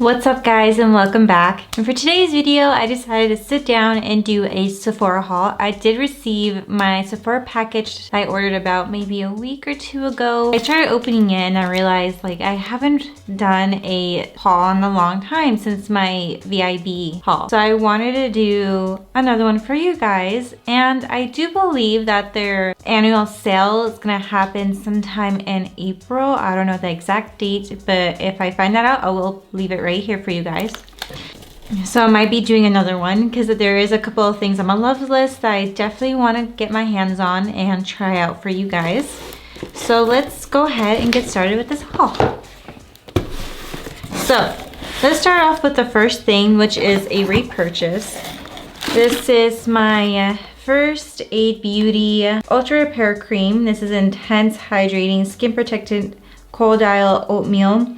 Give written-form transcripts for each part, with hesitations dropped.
What's up guys, and welcome back. And for today's video, I decided to sit down and do a Sephora haul. I did receive my Sephora package that I ordered about maybe a week or two ago. I started opening it and I realized like I haven't done a haul in a long time since my VIB haul. So I wanted to do another one for you guys. And I do believe that their annual sale is gonna happen sometime in April. I don't know the exact date, but if I find that out, I will leave it right here for you guys. So I might be doing another one because there is a couple of things on my love list that I definitely want to get my hands on and try out for you guys. So let's go ahead and get started with this haul. So let's start off with the first thing, which is a repurchase. This is my First Aid Beauty Ultra Repair Cream. This is intense hydrating skin protectant cordial oatmeal.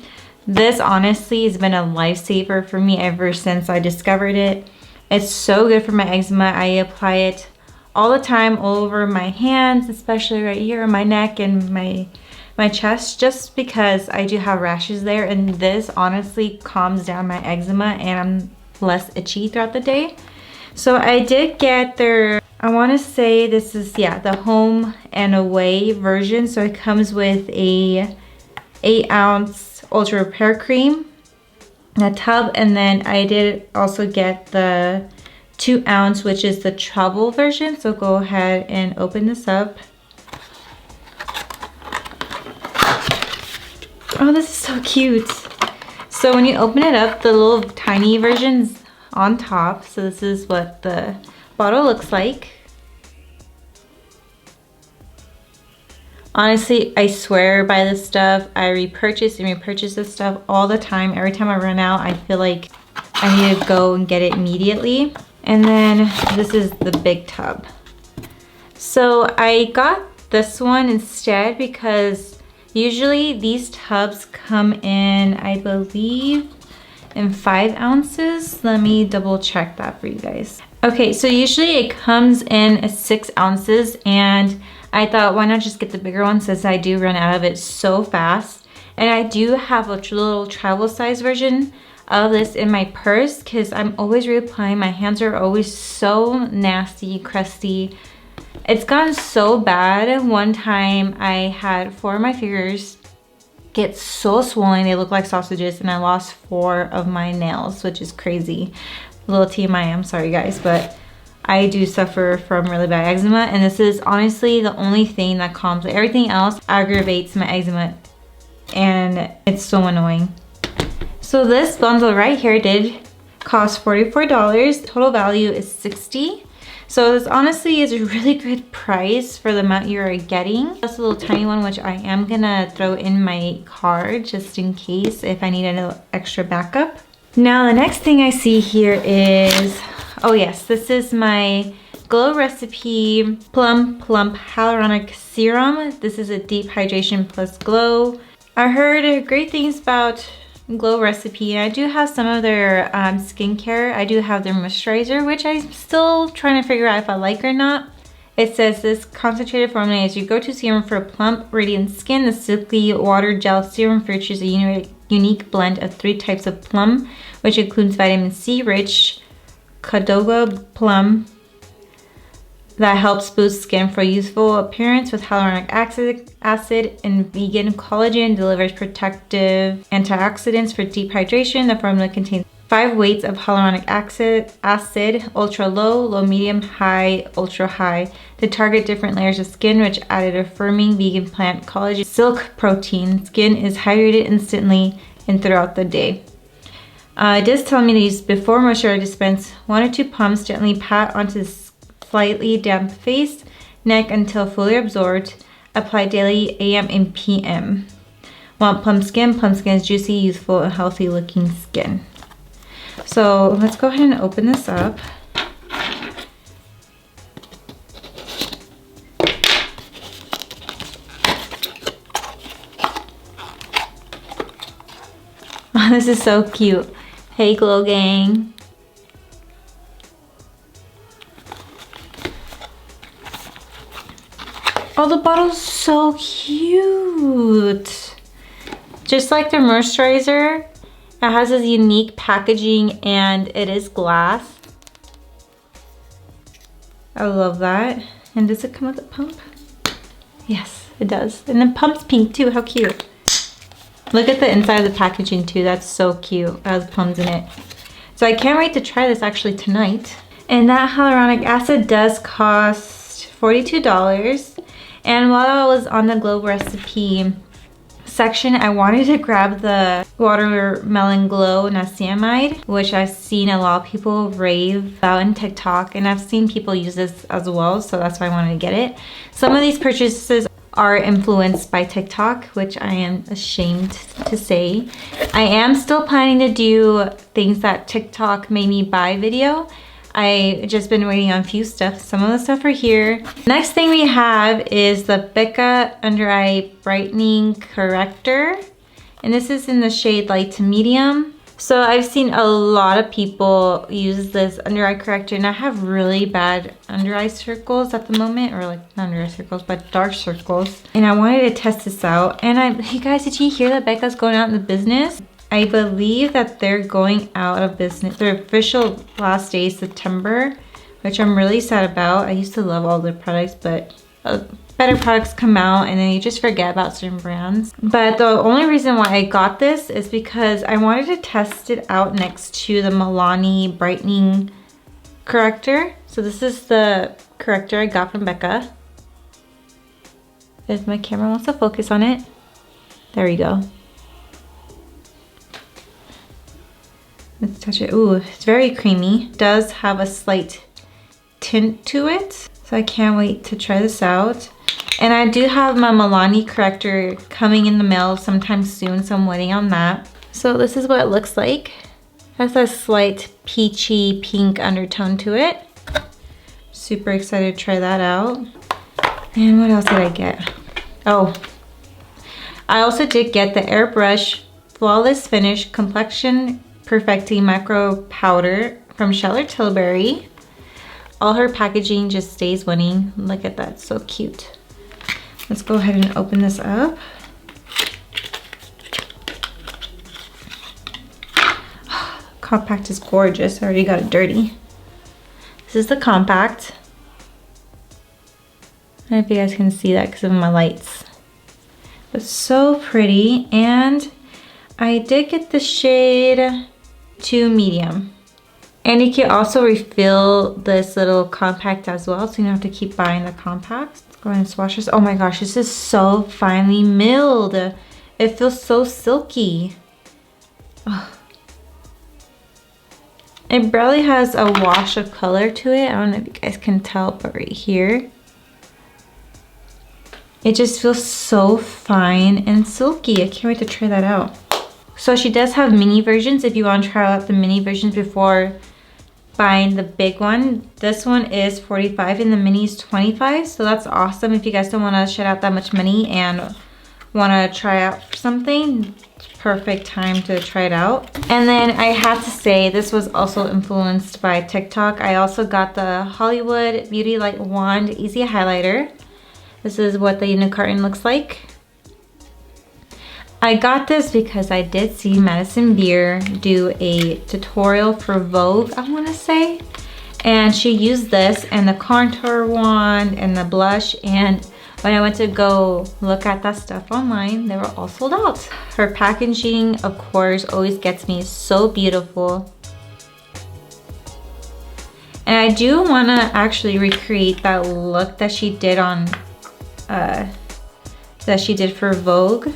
This honestly has been a lifesaver for me ever since I discovered it. It's so good for my eczema. I apply it all the time, all over my hands, especially right here on my neck and my chest, just because I do have rashes there, and this honestly calms down my eczema and I'm less itchy throughout the day. So I did get their, I want to say this is, yeah, the home and away version. So it comes with a 8-ounce ultra repair cream, a tub, and then I did also get the 2-ounce, which is the travel version. So go ahead and open this up. Oh, this is so cute. So when you open it up, the little tiny version's on top. So this is what the bottle looks like. Honestly, I swear by this stuff. I repurchase and repurchase this stuff all the time. Every time I run out, I feel like I need to go and get it immediately. And then this is the big tub. So I got this one instead because usually these tubs come in, I believe, in 5 ounces. Let me double check that for you guys. Okay, so usually it comes in 6 ounces, and I thought, why not just get the bigger one since I do run out of it so fast. And I do have a little travel size version of this in my purse because I'm always reapplying. My hands are always so nasty, crusty. It's gotten so bad. One time I had 4 of my fingers get so swollen, they look like sausages, and I lost 4 of my nails, which is crazy. A little TMI, I'm sorry guys, but I do suffer from really bad eczema, and this is honestly the only thing that calms it. Everything else aggravates my eczema, and it's so annoying. So this bundle right here did cost $44. Total value is $60. So this honestly is a really good price for the amount you are getting. That's a little tiny one, which I am gonna throw in my card just in case if I need a little extra backup. Now the next thing I see here is, oh yes, this is my Glow Recipe Plump Hyaluronic Serum. This is a deep hydration plus glow. I heard great things about Glow Recipe. I do have some of their skincare. I do have their moisturizer, which I'm still trying to figure out if I like or not. It says this concentrated formula is your go-to serum for plump, radiant skin. The silky water gel serum features a unique blend of 3 types of plum, which includes vitamin C rich Cadoga plum that helps boost skin for youthful appearance with hyaluronic acid and vegan collagen, delivers protective antioxidants for deep hydration. The formula contains 5 weights of hyaluronic acid, ultra low, low medium, high, ultra high, to target different layers of skin, which added a firming vegan plant collagen silk protein. Skin is hydrated instantly and throughout the day. It does tell me to use before moisturizer, dispense 1 or 2 pumps, gently pat onto the slightly damp face, neck until fully absorbed. Apply daily AM and PM. Want plump skin? Plump skin is juicy, youthful, and healthy looking skin. So let's go ahead and open this up. Oh, this is so cute. Hey Glow Gang. Oh, the bottle's so cute. Just like the moisturizer, It has this unique packaging and it is glass. I love that. And does it come with a pump? Yes, it does. And then pump's pink too, how cute. Look at the inside of the packaging too, that's so cute. It has plums in it. So I can't wait to try this actually tonight. And that hyaluronic acid does cost $42. And while I was on the Glow recipe section, I wanted to grab the Watermelon Glow Niacinamide, which I've seen a lot of people rave about in TikTok, and I've seen people use this as well, so that's why I wanted to get it. Some of these purchases are influenced by TikTok, which I am ashamed to say. I am still planning to do things that TikTok made me buy video. I just been waiting on a few stuff. Some of the stuff are here. Next thing we have is the Becca Under Eye Brightening Corrector. And this is in the shade light to medium. So I've seen a lot of people use this under eye corrector, and I have really bad under eye circles at the moment, or like not under eye circles, but dark circles. And I wanted to test this out. And hey guys, did you hear that Becca's going out in the business? I believe that they're going out of business. Their official last day is September, which I'm really sad about. I used to love all their products, but better products come out and then you just forget about certain brands. But the only reason why I got this is because I wanted to test it out next to the Milani Brightening Corrector. So this is the corrector I got from Becca. If my camera wants to focus on it. There we go. Let's touch it. Ooh, it's very creamy. It does have a slight tint to it. So I can't wait to try this out. And I do have my Milani corrector coming in the mail sometime soon, so I'm waiting on that. So this is what it looks like. It has a slight peachy pink undertone to it. Super excited to try that out. And what else did I get? Oh, I also did get the Airbrush Flawless Finish Complexion Perfecting Micro Powder from Tilbury. All her packaging just stays winning. Look at that, so cute. Let's go ahead and open this up. Compact is gorgeous. I already got it dirty. This is the compact. I don't know if you guys can see that because of my lights. But so pretty. And I did get the shade 2 medium. And you can also refill this little compact as well, so you don't have to keep buying the compacts. Let's go ahead and swatch this. Oh my gosh, this is so finely milled. It feels so silky. Oh. It barely has a wash of color to it. I don't know if you guys can tell, but right here. It just feels so fine and silky. I can't wait to try that out. So she does have mini versions if you want to try out the mini versions before buying the big one. This one is $45 and the mini is $25, so that's awesome. If you guys don't want to shell out that much money and want to try out something, it's perfect time to try it out. And then I have to say, this was also influenced by TikTok. I also got the Hollywood Beauty Light Wand Easy Highlighter. This is what the unit carton looks like. I got this because I did see Madison Beer do a tutorial for Vogue, I want to say. And she used this and the contour wand and the blush, and when I went to go look at that stuff online, they were all sold out. Her packaging, of course, always gets me so beautiful. And I do want to actually recreate that look that she did on, that she did for Vogue.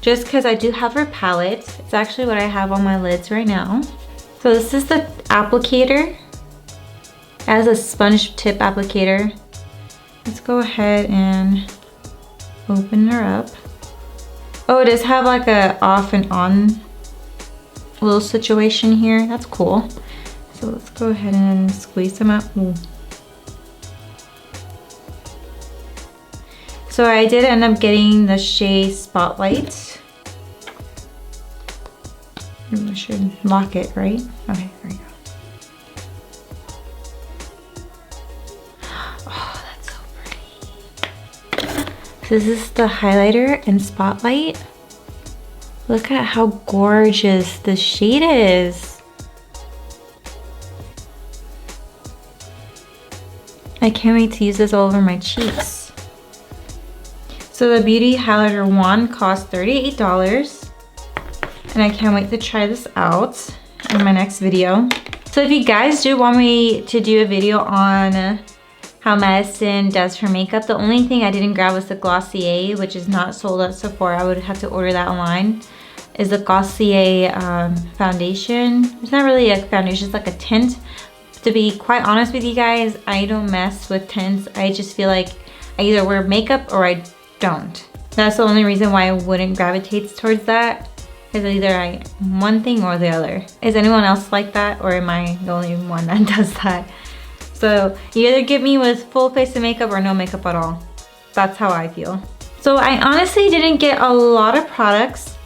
Just because I do have her palette. It's actually what I have on my lids right now. So this is the applicator. It has a sponge tip applicator. Let's go ahead and open her up. Oh, it does have like a off and on little situation here. That's cool. So let's go ahead and squeeze them out. Ooh. So I did end up getting the shade Spotlight. I should lock it, right? Okay, there we go. Oh, that's so pretty. So this is the highlighter and Spotlight. Look at how gorgeous the shade is. I can't wait to use this all over my cheeks. So the Beauty Highlighter Wand costs $38. And I can't wait to try this out in my next video. So if you guys do want me to do a video on how Madison does her makeup, the only thing I didn't grab was the Glossier, which is not sold at Sephora. I would have to order that online. Is the Glossier foundation. It's not really a foundation, it's like a tint. To be quite honest with you guys, I don't mess with tints. I just feel like I either wear makeup or I don't. That's the only reason why I wouldn't gravitate towards that. Is either one thing or the other. Is anyone else like that, or am I the only one that does that? So you either get me with full face of makeup or no makeup at all. That's how I feel. So I honestly didn't get a lot of products,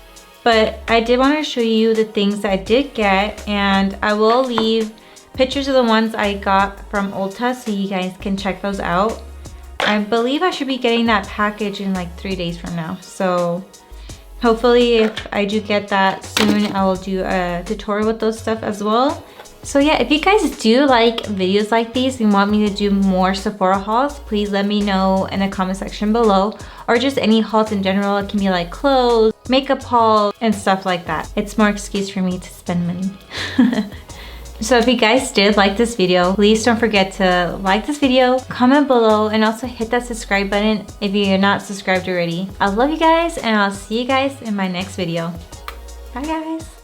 but I did want to show you the things I did get, and I will leave pictures of the ones I got from Ulta so you guys can check those out. I believe I should be getting that package in like 3 days from now. So hopefully if I do get that soon, I will do a tutorial with those stuff as well. So yeah, if you guys do like videos like these and want me to do more Sephora hauls, please let me know in the comment section below, or just any hauls in general. It can be like clothes, makeup hauls, and stuff like that. It's more excuse for me to spend money. So if you guys did like this video, please don't forget to like this video, comment below, and also hit that subscribe button if you're not subscribed already. I love you guys, and I'll see you guys in my next video. Bye guys.